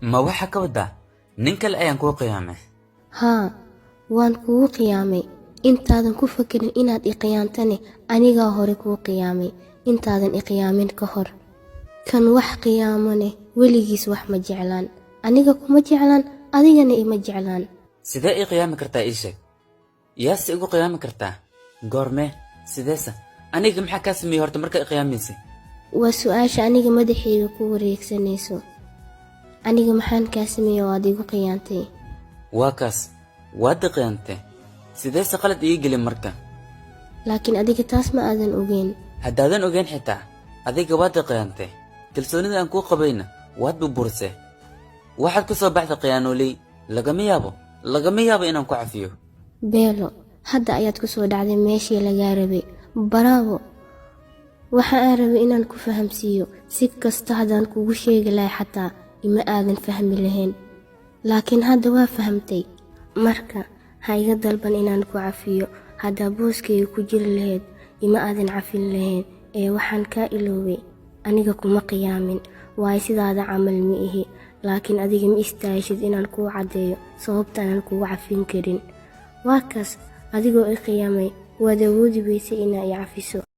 ما waxa ka wada nin kale ayaan ku qiyaamay haa waan kugu qiyaamay intaadan ku fakirin inaad i qiyaantane aniga hore kugu qiyaamay intaadan i qiyaamin ka hor kan wax qiyaamane weligiis wax ma jeclaan aniga kuma jeclaan adigana ima jeclaan sidee i qiyaami kartaa ii sheeg yaas igu qiyaami kartaa goorme sideesa aniga maxaa ka sameeyay horta marka i qiyaamaysay waa su'aasha aniga madaxayga ku wareegsanayso aniga maxaan ka sameeyay oo aad igu qiyaantay waa kaas waad qiyaantay sideesa qalad ii gelin marka laakiin adiga taas ma aadan ogeyn haddaadan ogeyn xitaa adiga waad qiyaantay kalsoonida aan ku qabayna waad burbursay waxaad ku soo baxday qiyaanooley lagama yaabo inaan ku cafiyo beelo hadda ayaad ku soo dhacday meeshii lagaa rabay bravo waxa aan rabay inaan ku fahamsiiyo si kasta haddaan kugu sheegi lahay xataa ima aadan fahmi lahayn laakiin hadda waa fahamtay marka ha iga dalban inaan ku cafiyo haddaa booskayga ku jiri lahayd ima aadan cafin lahayn ee waxaan kaa iloobay aniga kuma qiyaamin waayo sidaada camal ma ihi laakiin adiga ma istaahishid inaan kuu caddeeyo sababta aanan kugu cafin karin waa kaas adigoo i qiyaamay waad awoodi weysay inaa i cafiso